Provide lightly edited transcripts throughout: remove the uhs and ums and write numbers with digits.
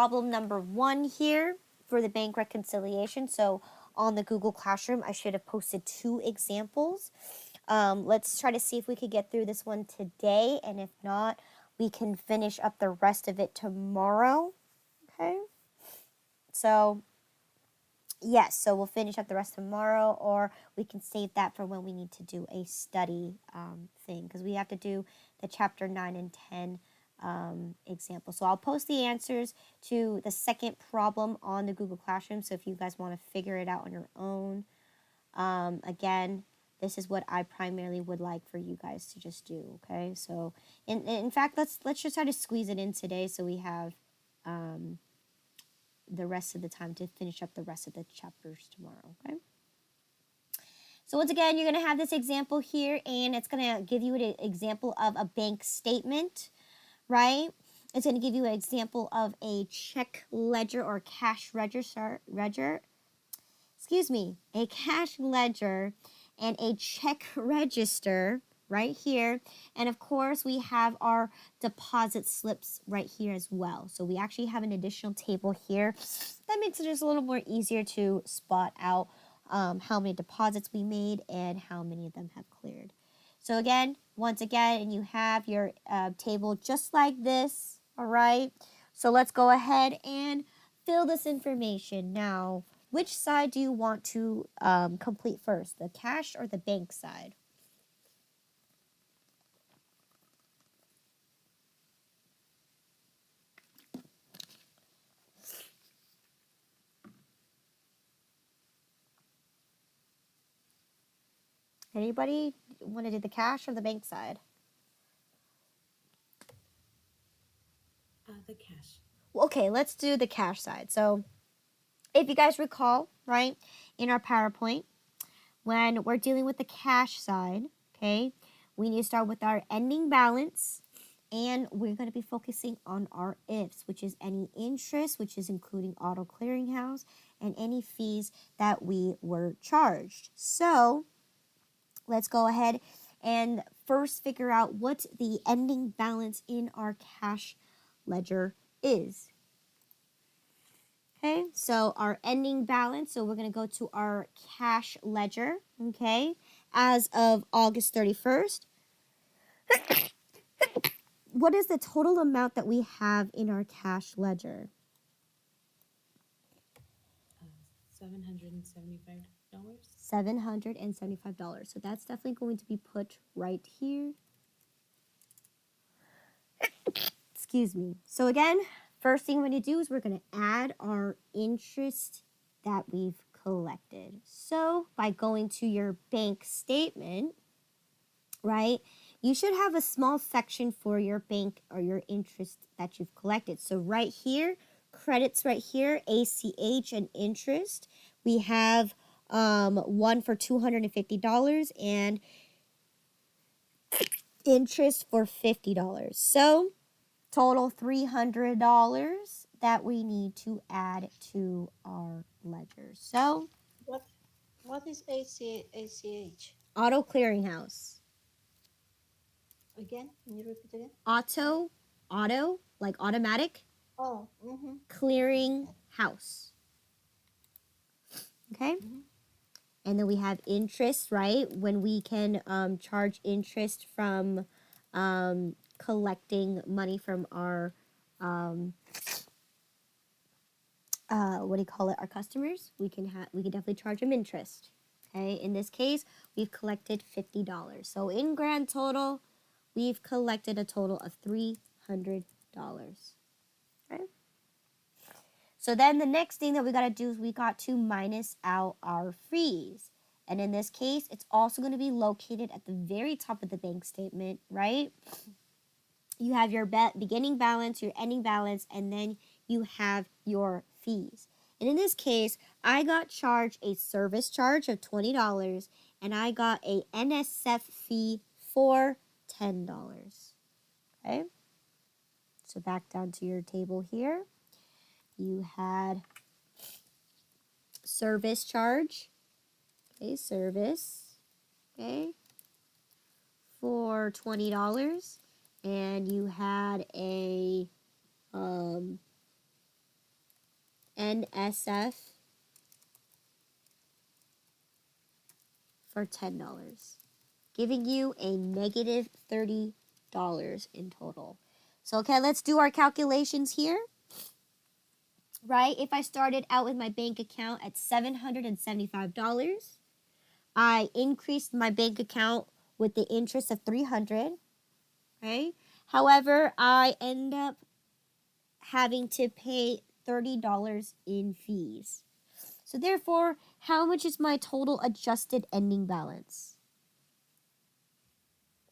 Problem number 1 here for the bank reconciliation. So on the Google Classroom, I should have posted 2 examples. Let's try to see if we could get through this one today, and if not, we can finish up the rest of it tomorrow. Okay? So, yes, so we'll finish up the rest tomorrow, or we can save that for when we need to do a study thing, because we have to do the chapter 9 and 10 example. So I'll post the answers to the second problem on the Google Classroom, so if you guys want to figure it out on your own. Again, this is what I primarily would like for you guys to just do, okay? So, in fact, let's just try to squeeze it in today so we have the rest of the time to finish up the rest of the chapters tomorrow, okay? So once again, you're going to have this example here, and it's going to give you an example of a bank statement, right? It's going to give you an example of a check ledger or cash register, a cash ledger and a check register right here. And of course, we have our deposit slips right here as well. So we actually have an additional table here. That makes it just a little more easier to spot out how many deposits we made and how many of them have cleared. So again, once again, and you have your table just like this, all right? So let's go ahead and fill this information. Now, which side do you want to complete first, the cash or the bank side? Anybody want to do the cash or the bank side? The cash. Okay, let's do the cash side. So if you guys recall, right, in our PowerPoint, when we're dealing with the cash side, okay, we need to start with our ending balance, and we're going to be focusing on our ifs, which is any interest, which is including auto clearinghouse, and any fees that we were charged. So let's go ahead and first figure out what the ending balance in our cash ledger is. Okay, so our ending balance, so we're going to go to our cash ledger, okay, as of August 31st. What is the total amount that we have in our cash ledger? $775. $775. So that's definitely going to be put right here. Excuse me. So again, first thing we're going to do is we're going to add our interest that we've collected. So by going to your bank statement, right, you should have a small section for your bank or your interest that you've collected. So right here, credits right here, ACH and interest. We have one for $250 and interest for $50. So total $300 that we need to add to our ledger. So what is ACH? Auto clearinghouse. Again? Can you repeat again? Auto, like automatic. Oh, Clearing house. Okay? And then we have interest, right? When we can charge interest from collecting money from our, our customers. We can definitely charge them interest. Okay? In this case, we've collected $50. So in grand total, we've collected a total of $300. Okay? So then the next thing that we got to do is we got to minus out our fees. And in this case, it's also going to be located at the very top of the bank statement, right? You have your beginning balance, your ending balance, and then you have your fees. And in this case, I got charged a service charge of $20, and I got a NSF fee for $10. Okay? So back down to your table here. You had service charge, okay, service, okay, for $20, and you had a NSF for $10, giving you a negative $30 in total. So, okay, let's do our calculations here. Right? If I started out with my bank account at $775, I increased my bank account with the interest of $300. Okay? However, I end up having to pay $30 in fees. So therefore, how much is my total adjusted ending balance?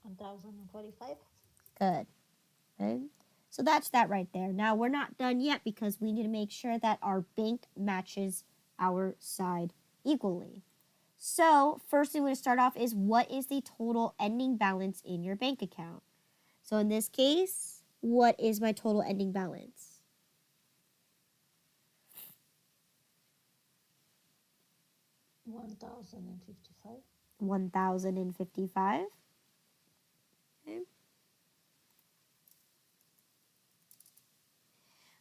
1,045. Good. Okay? So that's that right there. Now, we're not done yet because we need to make sure that our bank matches our side equally. So first thing we're going to start off is, what is the total ending balance in your bank account? So in this case, what is my total ending balance? $1,055. 1,055. Okay.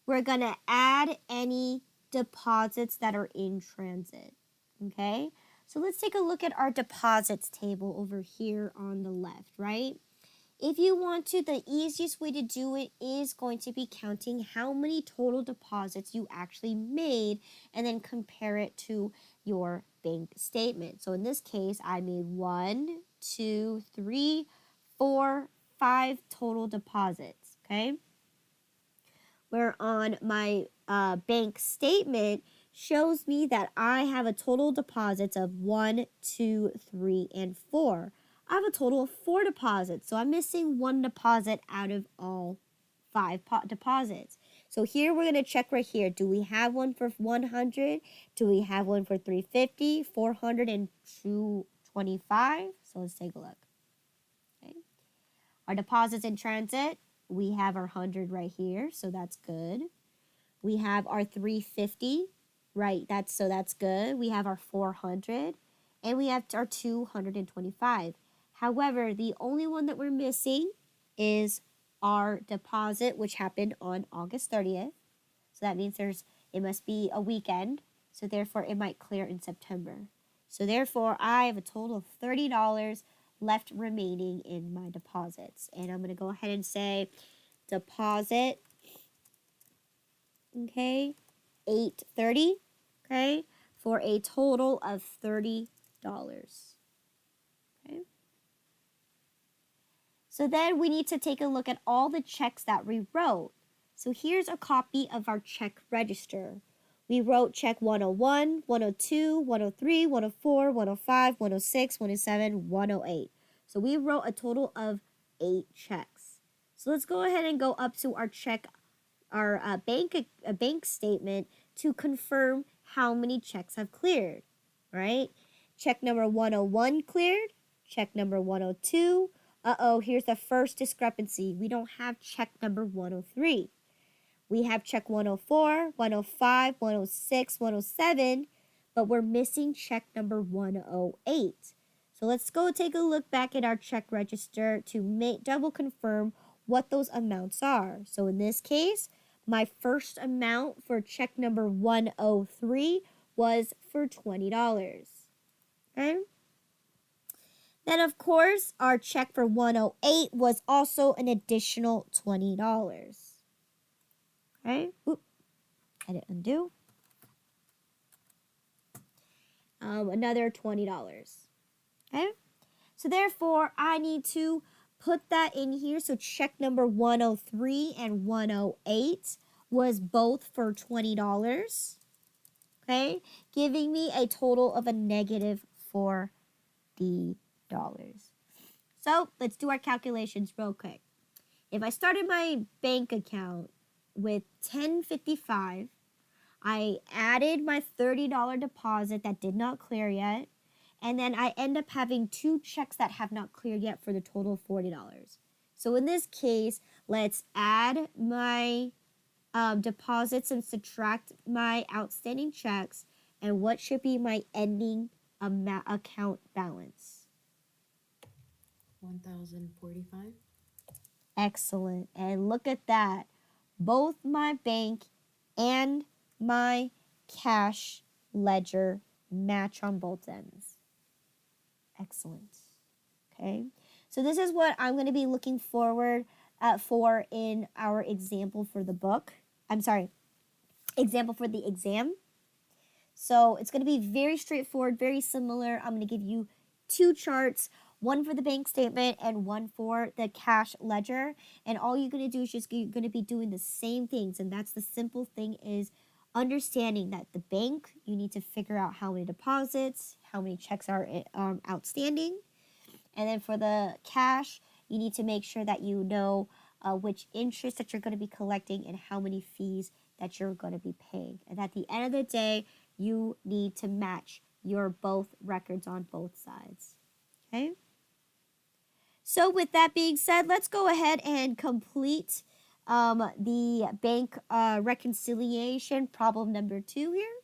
We're going to add any deposits that are in transit. Okay? So let's take a look at our deposits table over here on the left, right? If you want to, the easiest way to do it is going to be counting how many total deposits you actually made and then compare it to your bank statement. So in this case, I made 1, 2, 3, 4, 5 total deposits, okay? Where on my bank statement shows me that I have a total deposits of 1, 2, 3, and 4. I have a total of 4 deposits, so I'm missing 1 deposit out of all 5 deposits. So here we're going to check right here. Do we have one for 100? Do we have one for 350, 400, and 225? So let's take a look. Okay. Our deposits in transit, we have our 100 right here, so that's good. We have our 350, right? That's good. We have our 400, and we have our 225. However, the only one that we're missing is our deposit, which happened on August 30th. So that means it must be a weekend. So therefore, it might clear in September. So therefore, I have a total of $30 left remaining in my deposits. And I'm going to go ahead and say deposit, okay, $830, okay, for a total of $30. Okay. So then we need to take a look at all the checks that we wrote. So here's a copy of our check register. We wrote check 101, 102, 103, 104, 105, 106, 107, 108. So we wrote a total of 8 checks. So let's go ahead and go up to our bank statement to confirm how many checks have cleared, right? Check number 101 cleared. Check number 102. Here's the first discrepancy. We don't have check number 103. We have check 104, 105, 106, 107, but we're missing check number 108. So let's go take a look back at our check register to double confirm what those amounts are. So in this case, my first amount for check number 103 was for $20. Okay? Then, of course, our check for 108 was also an additional $20. Okay? Oop. Edit undo. Another $20. Okay? So, therefore, I need to put that in here. So, check number 103 and 108 was both for $20. Okay? Giving me a total of a negative $40. So let's do our calculations real quick. If I started my bank account with $10.55, I added my $30 deposit that did not clear yet, and then I end up having 2 checks that have not cleared yet for the total of $40. So in this case, let's add my deposits and subtract my outstanding checks, and what should be my ending account balance? 1,045. Excellent. And look at that. Both my bank and my cash ledger match on both ends. Excellent. Okay, so this is what I'm going to be looking forward for in our example for the book. I'm sorry, example for the exam. So it's going to be very straightforward, very similar. I'm going to give you two charts, one for the bank statement and one for the cash ledger. And all you're going to do is just you're going to be doing the same things. And that's the simple thing is understanding that the bank, you need to figure out how many deposits, how many checks are outstanding. And then for the cash, you need to make sure that you know which interest that you're going to be collecting and how many fees that you're going to be paying. And at the end of the day, you need to match your both records on both sides. Okay? So with that being said, let's go ahead and complete the bank reconciliation problem number 2 here.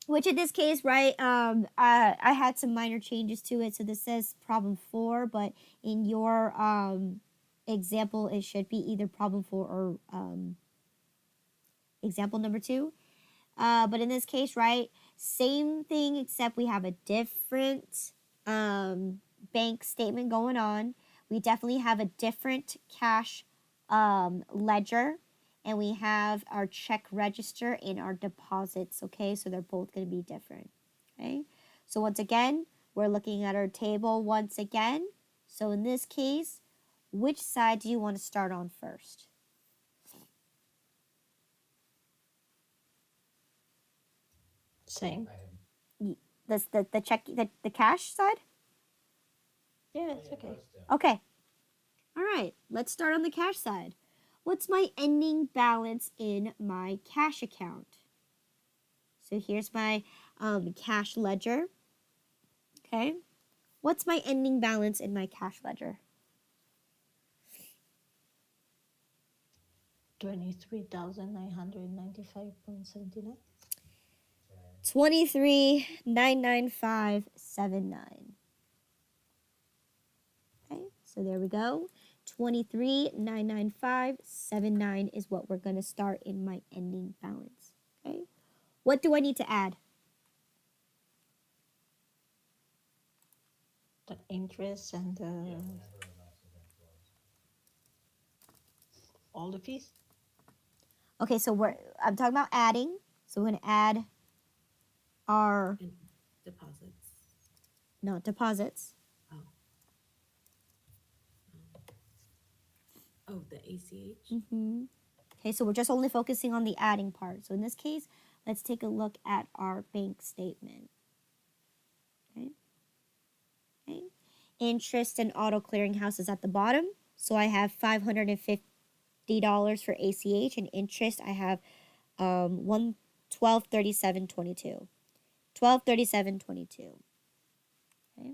Which in this case, right, I had some minor changes to it. So this says problem 4, but in your example, it should be either problem 4 or example number 2. But in this case, right, same thing except we have a different bank statement going on. We definitely have a different cash ledger. And we have our check register and our deposits, okay? So they're both going to be different, okay? So once again, we're looking at our table once again. So in this case, which side do you want to start on first? Same. The cash side? Yeah, it's okay. Okay. All right, let's start on the cash side. What's my ending balance in my cash account? So here's my cash ledger. Okay. What's my ending balance in my cash ledger? 23,995.79. 23,995.79. Okay, so there we go. 23,995.79 is what we're going to start in my ending balance. Okay, what do I need to add? The interest and all the fees. Okay, so I'm talking about adding. So we're going to add our Deposits. not deposits. Oh, the ACH. Mm-hmm. Okay, so we're just only focusing on the adding part. So in this case, let's take a look at our bank statement. Okay. Okay. Interest and auto clearinghouse is at the bottom. So I have $550 for ACH, and interest I have $1237.22. $1237.22. Okay.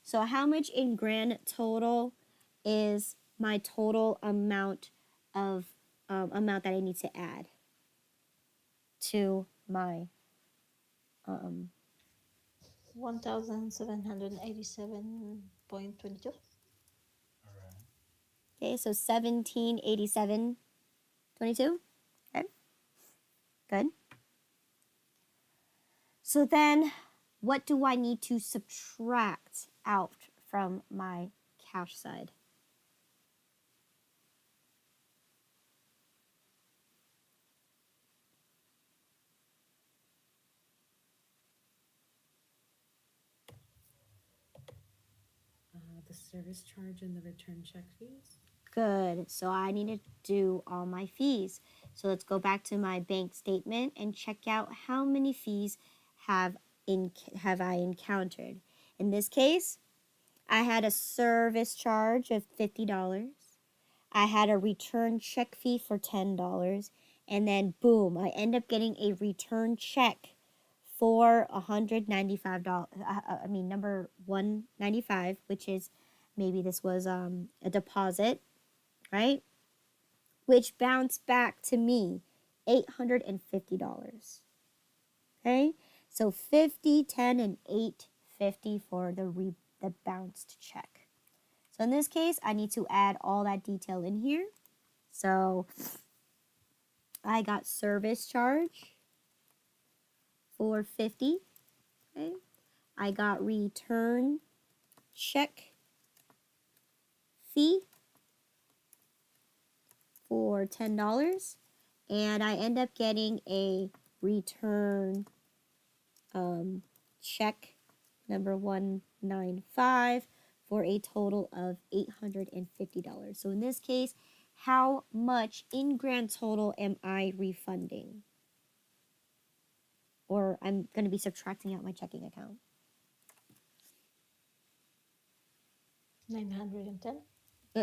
So how much in grand total is my total amount of amount that I need to add to my 1,787.22. okay, so 1787.22. Okay. Good. So then what do I need to subtract out from my cash side? The service charge and the return check fees. Good. So I need to do all my fees. So let's go back to my bank statement and check out how many fees have I encountered. In this case, I had a service charge of $50. I had a return check fee for $10. And then boom, I end up getting a return check for $195. Number 195, which is maybe this was a deposit, right? Which bounced back to me $850. Okay, so 50, 10, and 850 for the bounced check. So in this case, I need to add all that detail in here. So I got service charge for 50. Okay, I got return check fee for $10, and I end up getting a return check number 195 for a total of $850. So in this case, how much in grand total am I refunding? Or I'm going to be subtracting out my checking account. 910.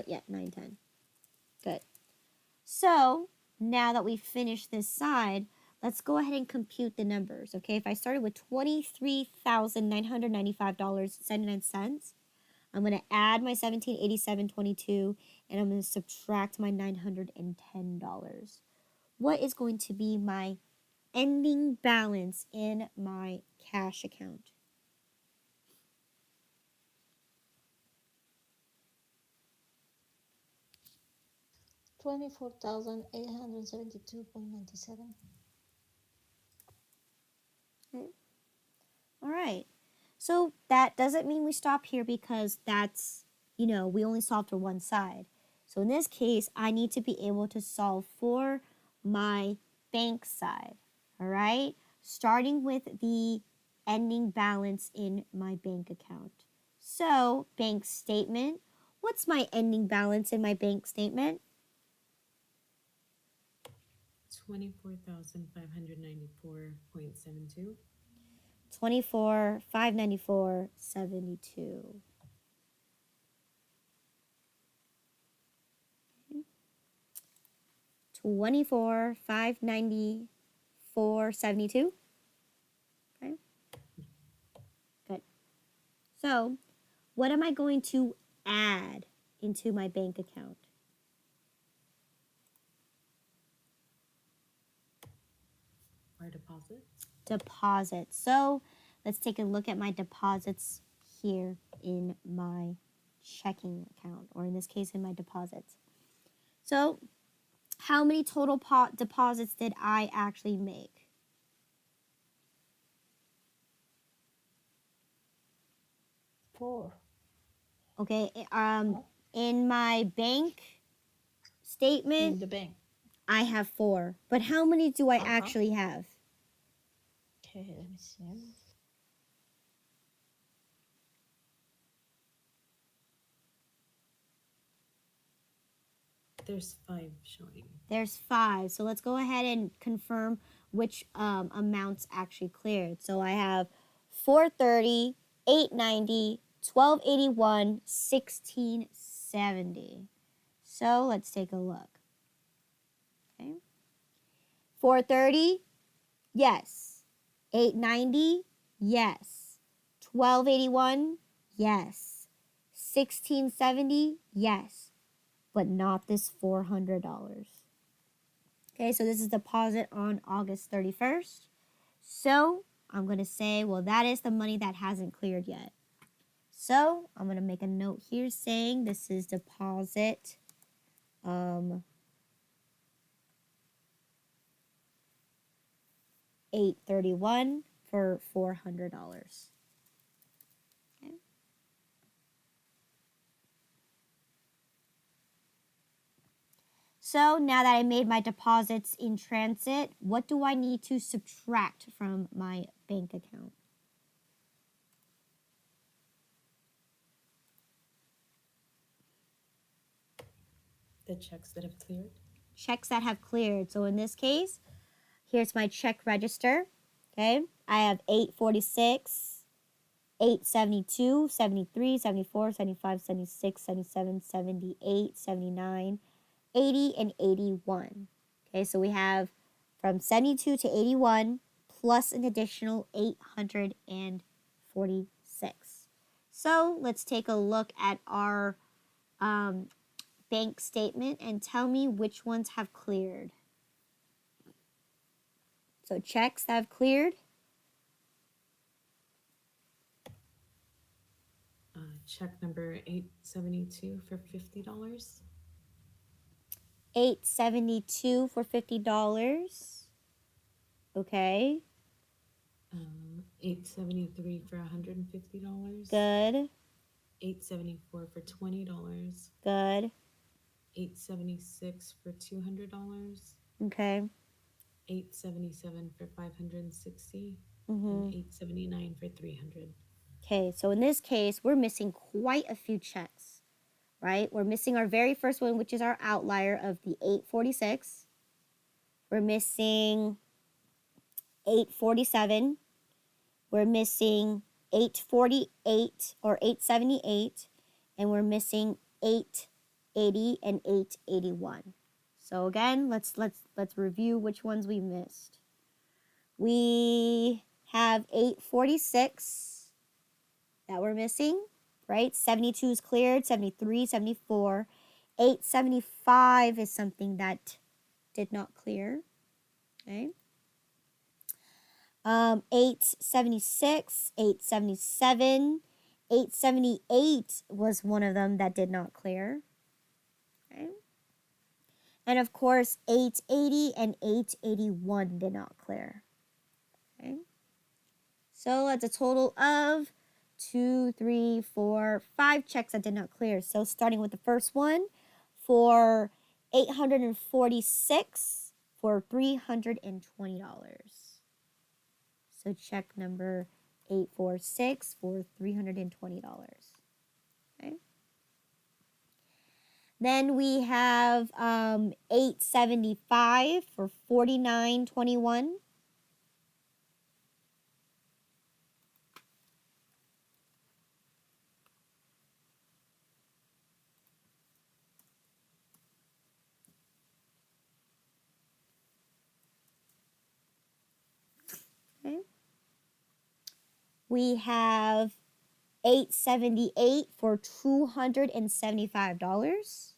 Yeah, 910. Good. So now that we've finished this side, let's go ahead and compute the numbers. Okay, if I started with $23,995.79, I'm going to add my $1,787.22, and I'm going to subtract my $910. What is going to be my ending balance in my cash account? $24,872.97. Okay. All right. So that doesn't mean we stop here because that's, we only solved for one side. So in this case, I need to be able to solve for my bank side. All right. Starting with the ending balance in my bank account. So bank statement. What's my ending balance in my bank statement? 24,594.72. 24,594.72. 24,594.72. Okay, good. So, what am I going to add into my bank account? Our deposit. Deposits. So, let's take a look at my deposits here in my checking account, or in this case, in my deposits. So, how many total deposits did I actually make? Four. Okay, in my bank statement, In the bank. I have 4. But how many do I Uh-huh. actually have? Okay, let me see. There's 5 showing. There's 5. So let's go ahead and confirm which amounts actually cleared. So I have 430, 890, 1281, 1670. So let's take a look. Okay. 430, yes. 890, yes. 1281, yes. 1670, yes. But not this $400. Okay, so this is deposit on August 31st. So I'm going to say, well, that is the money that hasn't cleared yet. So I'm going to make a note here saying this is deposit 831 for $400. Okay. So now that I made my deposits in transit, what do I need to subtract from my bank account? The checks that have cleared. Checks that have cleared. So in this case, here's my check register. Okay, I have 846, 872, 73, 74, 75, 76, 77, 78, 79, 80, and 81. Okay, so we have from 72 to 81 plus an additional 846. So let's take a look at our bank statement and tell me which ones have cleared. So checks that have cleared. Check number 872 for $50. $872 for $50. Okay, 873 for $150. good, 874 for $20. good. 876 for $200. Okay. 877 for 560, Mm-hmm. and 879 for 300. Okay, so in this case, we're missing quite a few checks, right? We're missing our very first one, which is our outlier of the 846. We're missing 847. We're missing 848 or 878, and we're missing 880 and 881. So again, let's review which ones we missed. We have 846 that we're missing, right? 72 is cleared, 73, 74. 875 is something that did not clear, okay? 876, 877, 878 was one of them that did not clear, okay? And of course, 880 and 881 did not clear, okay? So that's a total of 2, 3, 4, 5 checks that did not clear. So starting with the first one for $846 for $320. So check number 846 for $320. Okay. Then we have 875 for $49.21. Okay. We have 878 for $275.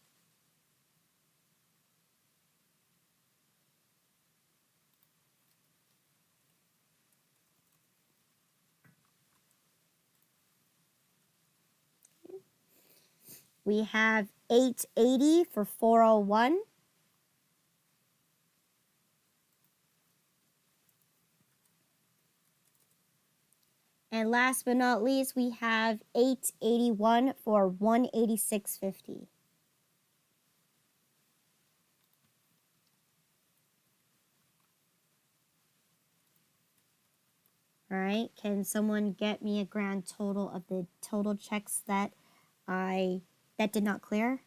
We have 880 for 401. And last but not least, we have 881 for $186.50. All right, can someone get me a grand total of the total checks that did not clear?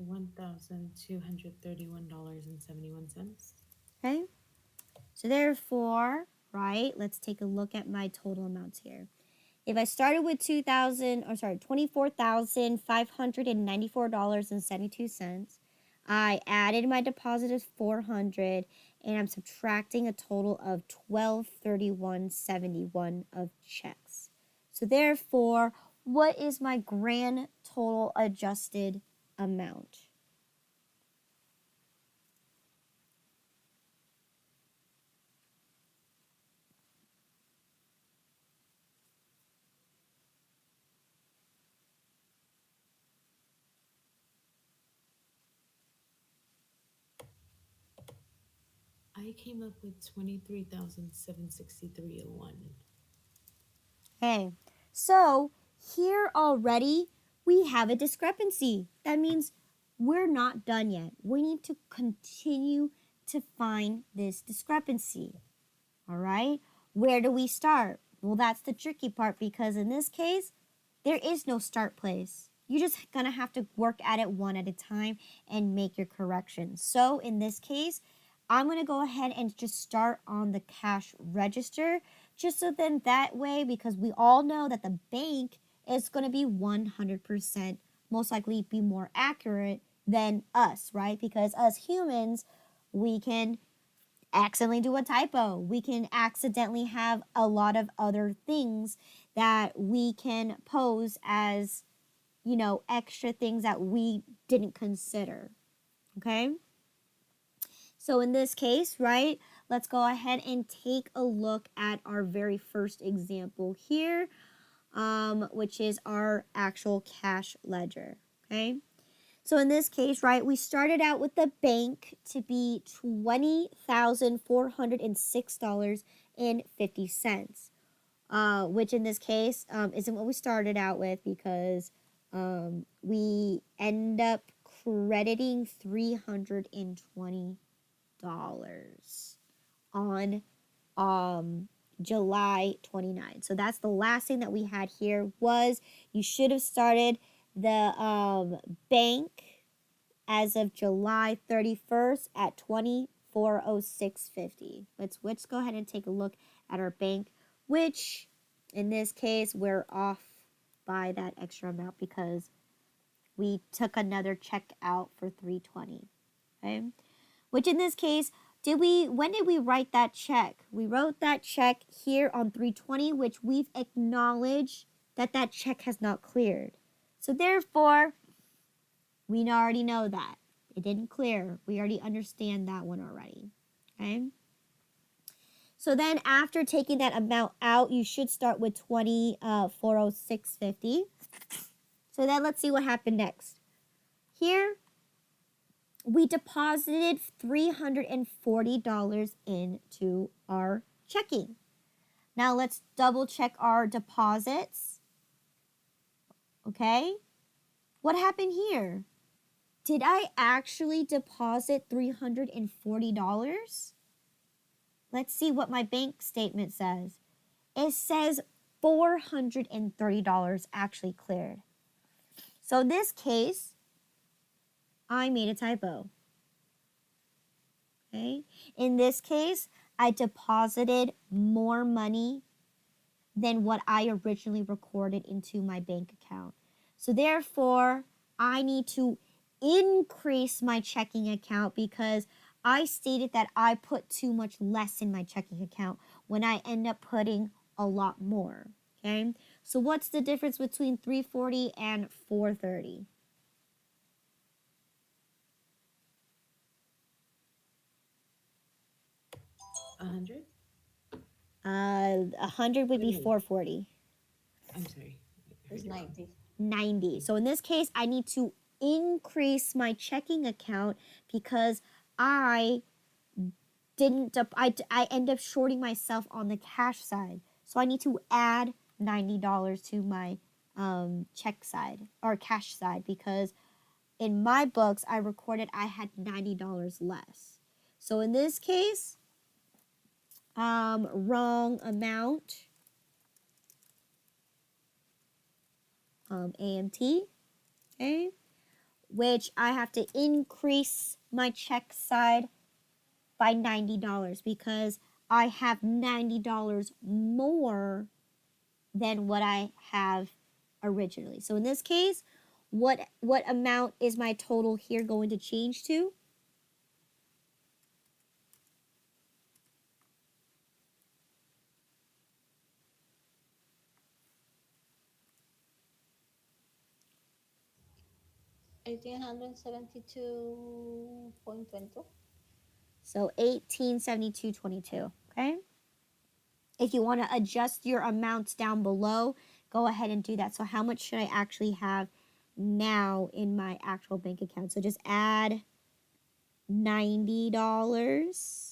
$1,231.71. Okay, so therefore, right, let's take a look at my total amounts here. If I started with $24,594.72, I added my deposit of $400, and I'm subtracting a total of $1,231.71 of checks. So therefore, what is my grand total adjusted amount? I came up with 23,763.01. Okay, so here already we have a discrepancy. That means we're not done yet. We need to continue to find this discrepancy. All right, where do we start? Well, that's the tricky part because in this case, there is no start place. You're just gonna have to work at it one at a time and make your corrections. So in this case, I'm gonna go ahead and just start on the cash register, just so then that way, because we all know that the bank is gonna be 100% most likely be more accurate than us, right? Because us humans, we can accidentally do a typo. We can accidentally have a lot of other things that we can pose as, extra things that we didn't consider. Okay? So in this case, right, let's go ahead and take a look at our very first example here, which is our actual cash ledger. Okay? So in this case, right, we started out with the bank to be $20,406.50, which in this case isn't what we started out with because we end up crediting $320 on July 29th. So that's the last thing that we had here was you should have started the bank as of July 31st at 2406.50. Let's go ahead and take a look at our bank, which in this case we're off by that extra amount because we took another check out for 320. Okay? Which in this case, when did we write that check? We wrote that check here on 320, which we've acknowledged that check has not cleared. So therefore, we already know that. It didn't clear. We already understand that one already. Okay? So then after taking that amount out, you should start with 406.50. So then let's see what happened next. Here, we deposited $340 into our checking. Now let's double check our deposits. Okay? What happened here? Did I actually deposit $340? Let's see what my bank statement says. It says $430 actually cleared. So in this case, I made a typo. Okay? In this case, I deposited more money than what I originally recorded into my bank account. So therefore, I need to increase my checking account because I stated that I put too much less in my checking account when I end up putting a lot more. Okay? So what's the difference between 340 and 430? 100? 100 would be 440. I'm sorry. I It's heard you wrong. 90. 90. So in this case, I need to increase my checking account because I didn't, I end up shorting myself on the cash side. So I need to add $90 to my check side or cash side because in my books, I recorded I had $90 less. So in this case, wrong amount, AMT, okay, which I have to increase my check side by $90 because I have $90 more than what I have originally. So in this case, what amount is my total here going to change to? $1,872.22. So 1872.22, okay? If you want to adjust your amounts down below, go ahead and do that. So how much should I actually have now in my actual bank account? So just add $90.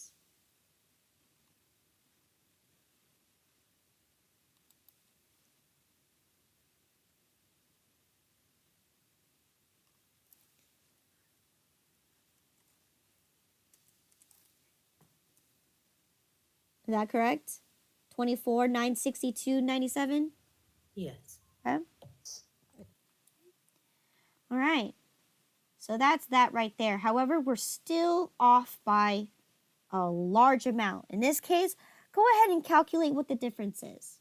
Is that correct? 24,962.97. Yes. Okay. All right. So that's that right there. However, we're still off by a large amount. In this case, go ahead and calculate what the difference is.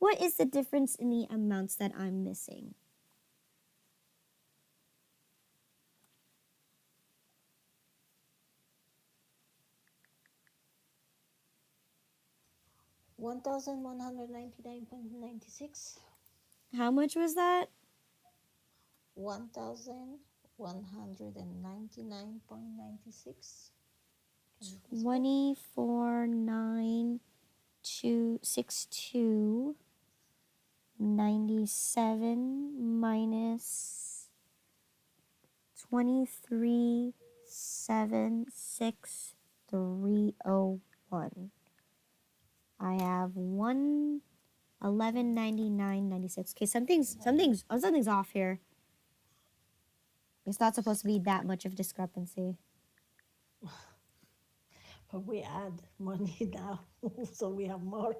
What is the difference in the amounts that I'm missing? $1,199.96. How much was that? $1,199.96. Can you guess what? 24,962.97 minus 23,763.01. I have 111.99.96. Okay, something's off here. It's not supposed to be that much of discrepancy. But we add money now, so we have more.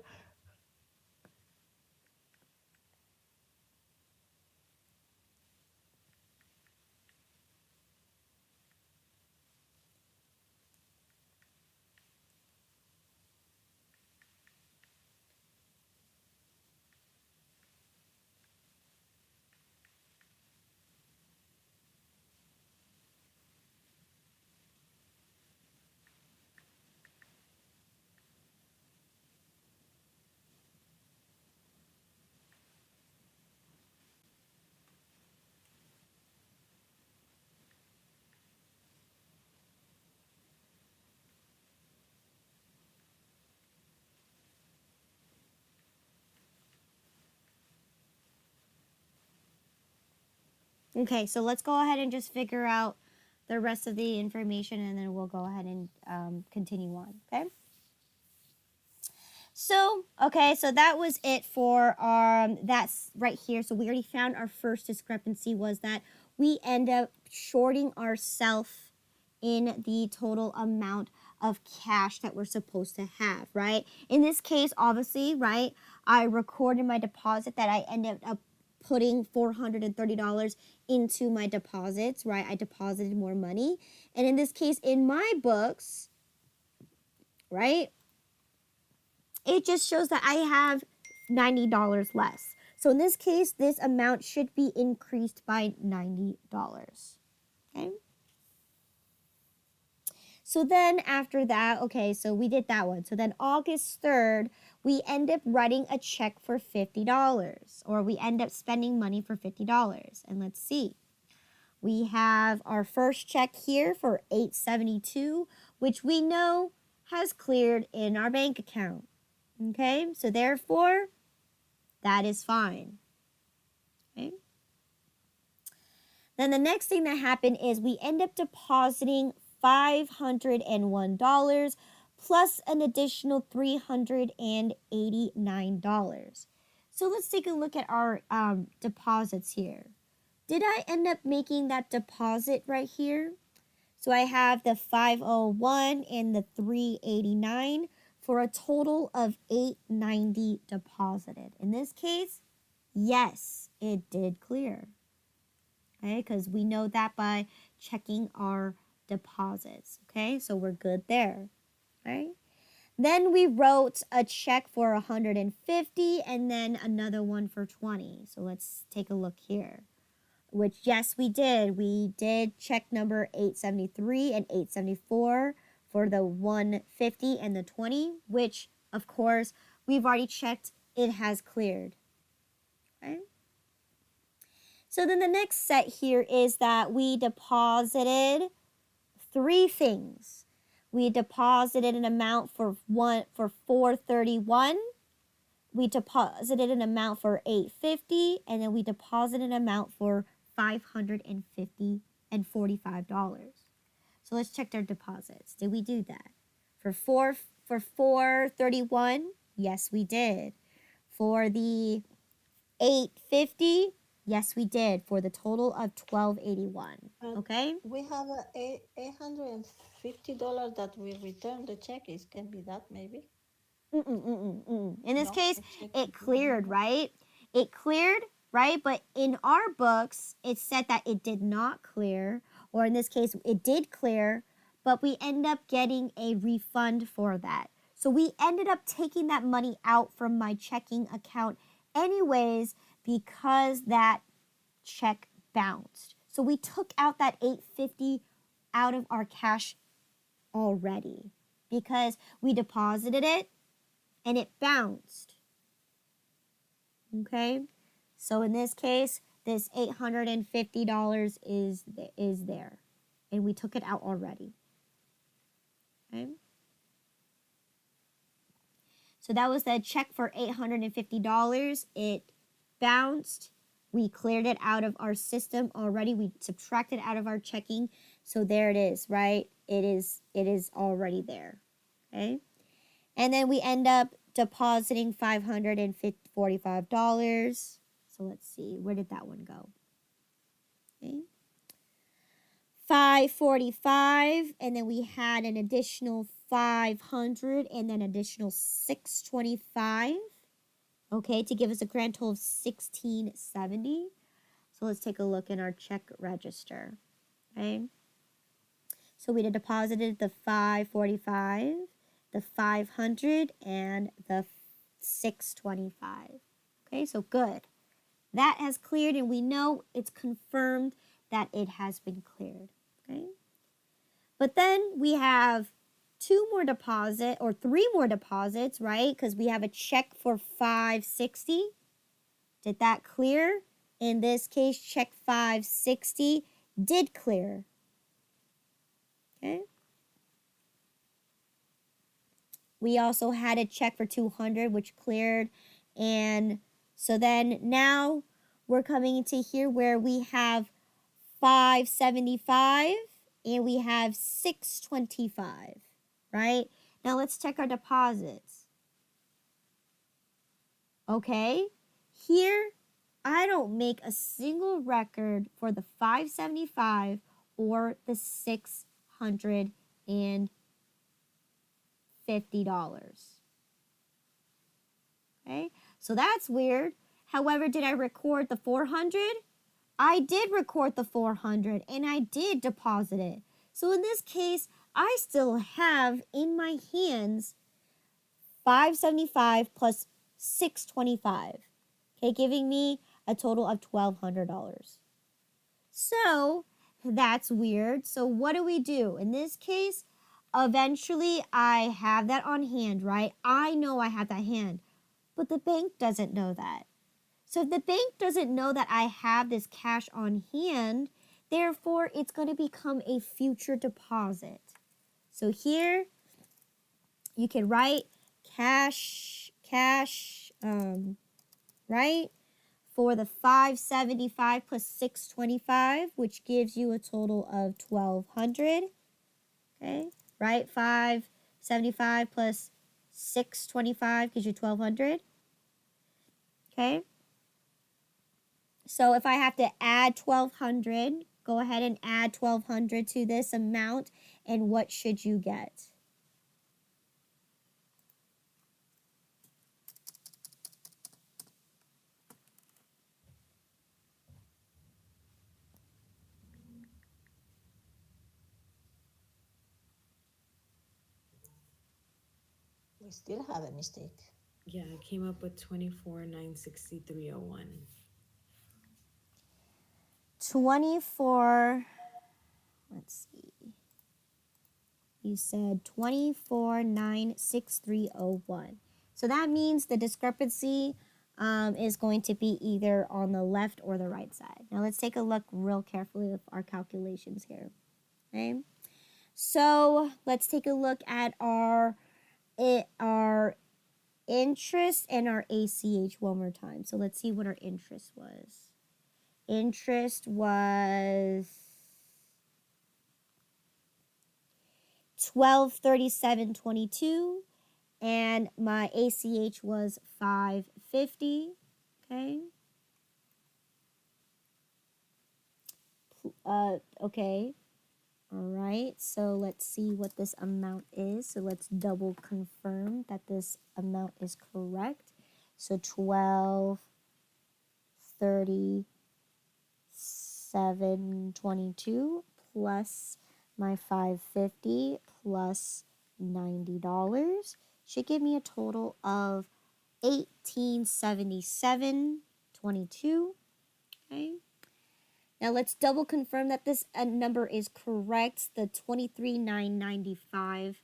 Okay, so let's go ahead and just figure out the rest of the information and then we'll go ahead and continue on, okay? So, okay, so that was it for that's right here. So we already found our first discrepancy was that we end up shorting ourselves in the total amount of cash that we're supposed to have, right? In this case, obviously, right, I recorded my deposit that I ended up putting $430 into my deposits, right? I deposited more money. And in this case, in my books, right, it just shows that I have $90 less. So in this case, this amount should be increased by $90, okay? So then after that, okay, so we did that one. So then August 3rd, we end up writing a check for $50, or we end up spending money for $50. And let's see. We have our first check here for $872, which we know has cleared in our bank account. Okay, so therefore, that is fine. Okay. Then the next thing that happened is we end up depositing $501 plus an additional $389. So let's take a look at our deposits here. Did I end up making that deposit right here? So I have the 501 and the 389 for a total of 890 deposited. In this case, yes, it did clear. Okay, because we know that by checking our deposits. Okay, so we're good there. Right? Then we wrote a check for 150 and then another one for 20. So let's take a look here. Which, yes, we did. We did check number 873 and 874 for the 150 and the 20, which, of course, we've already checked. It has cleared. Okay. So then the next set here is that we deposited three things. We deposited an amount for $431. We deposited an amount for $850, and then we deposited an amount for $545. So let's check their deposits. Did we do that? For $431, yes, we did. For the $850, yes, we did. For the total of $1,281. Okay. We have a $850 that we return the check. It can be that maybe. In this No, case, the check it is cleared, right? It cleared, right? But in our books, it said that it did not clear, or in this case, it did clear, but we end up getting a refund for that. So we ended up taking that money out from my checking account anyways because that check bounced. So we took out that $850 out of our cash already because we deposited it and it bounced. Okay? So in this case, this $850 is there. And we took it out already. Okay? So that was the check for $850. It bounced. We cleared it out of our system already. We subtracted out of our checking. So there it is, right? It is already there. Okay? And then we end up depositing $545. So let's see, where did that one go? Okay. 545, and then we had an additional 500 and then additional 625. Okay, to give us a grand total of 1670. So let's take a look in our check register. Okay. So we deposited the 545, the 500, and the 625. Okay, so good. That has cleared, and we know it's confirmed that it has been cleared. Okay. But then we have three more deposits, right? Because we have a check for 560. Did that clear? In this case, check 560 did clear. Okay. We also had a check for 200, which cleared. And so then now we're coming into here where we have 575 and we have 625, right? Now let's check our deposits. Okay, here I don't make a single record for the 575 or the $650. Okay, so that's weird. However, did I record the 400? I did record the 400 and I did deposit it. So in this case, I still have in my hands 575 plus 625. Okay, giving me a total of $1,200. So that's weird. So what do we do? In this case, eventually I have that on hand, right? I know I have that hand, but the bank doesn't know that. So if the bank doesn't know that I have this cash on hand, therefore it's going to become a future deposit. So here you can write cash, right? For the 575 plus 625, which gives you a total of 1,200. Okay, right? 575 plus 625 gives you 1,200. Okay. So if I have to add 1,200, go ahead and add 1,200 to this amount, and what should you get? We still have a mistake. Yeah, I came up with 24,963.01. 24, let's see. You said 24,963.01. So that means the discrepancy is going to be either on the left or the right side. Now let's take a look real carefully at our calculations here. Okay. So let's take a look at our interest and our ACH one more time. So let's see what our interest was. Interest was $1237.22, and my ACH was $550. Okay. Okay. All right. So let's see what this amount is. So let's double confirm that this amount is correct. So $1237.22 plus my $550 plus $90 should give me a total of $1877.22. Okay. Now let's double confirm that this number is correct. The 23,995.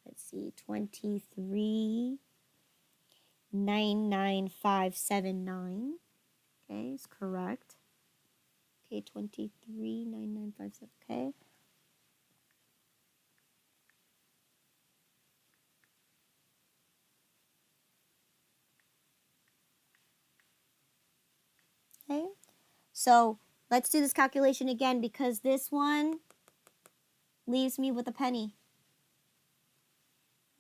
Let's see, 23. 99579. Okay, is correct. Okay, 23,9957. Okay. Okay. So let's do this calculation again because this one leaves me with a penny.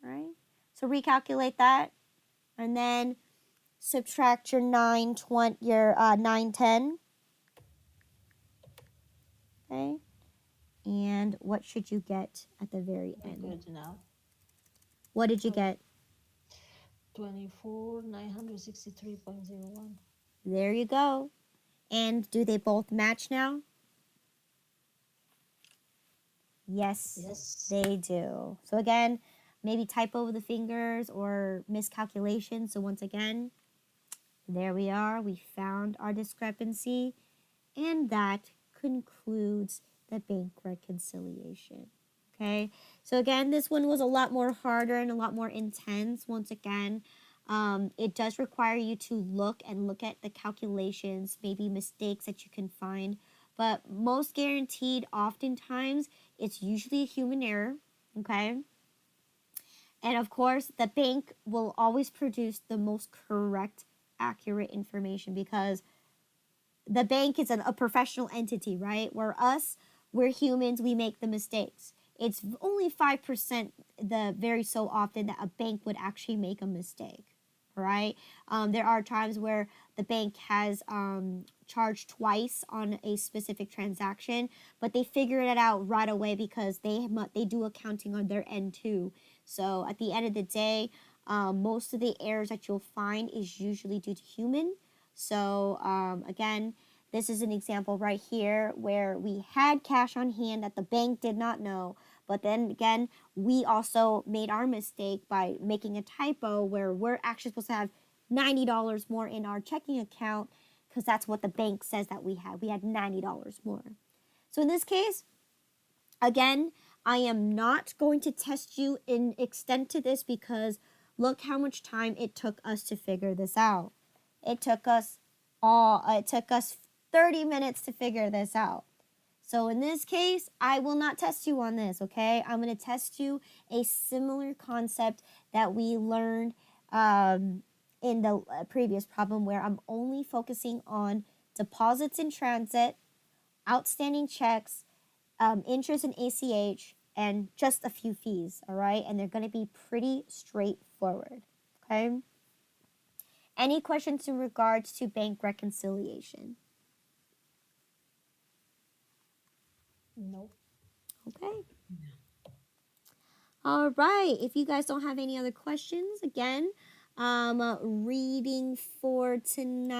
All right. So recalculate that, and then subtract your 910. Okay. And what should you get at the very We're end? good now. What did you get? 24,963.01. There you go. And do they both match now? Yes, Yes. they do. So again, maybe typo with the fingers or miscalculation. So once again, there we are. We found our discrepancy. And that concludes the bank reconciliation. Okay, so again, this one was a lot more harder and a lot more intense. Once again, it does require you to look at the calculations, maybe mistakes that you can find. But most guaranteed, oftentimes, it's usually a human error. Okay. And of course, the bank will always produce the most correct, accurate information because the bank is a professional entity, right? Where us, we're humans, we make the mistakes. It's only 5% the very so often that a bank would actually make a mistake, right? There are times where the bank has charged twice on a specific transaction, but they figure it out right away because they do accounting on their end too. So at the end of the day, most of the errors that you'll find is usually due to human. So again, this is an example right here where we had cash on hand that the bank did not know. But then again, we also made our mistake by making a typo where we're actually supposed to have $90 more in our checking account because that's what the bank says that we had. We had $90 more. So in this case, again, I am not going to test you in extent to this because look how much time it took us to figure this out. It took us 30 minutes to figure this out. So in this case, I will not test you on this, okay? I'm going to test you a similar concept that we learned in the previous problem where I'm only focusing on deposits in transit, outstanding checks, interest and ACH, and just a few fees, all right? And they're going to be pretty straightforward, okay? Any questions in regards to bank reconciliation? No. Okay. No. All right. If you guys don't have any other questions, again, reading for tonight.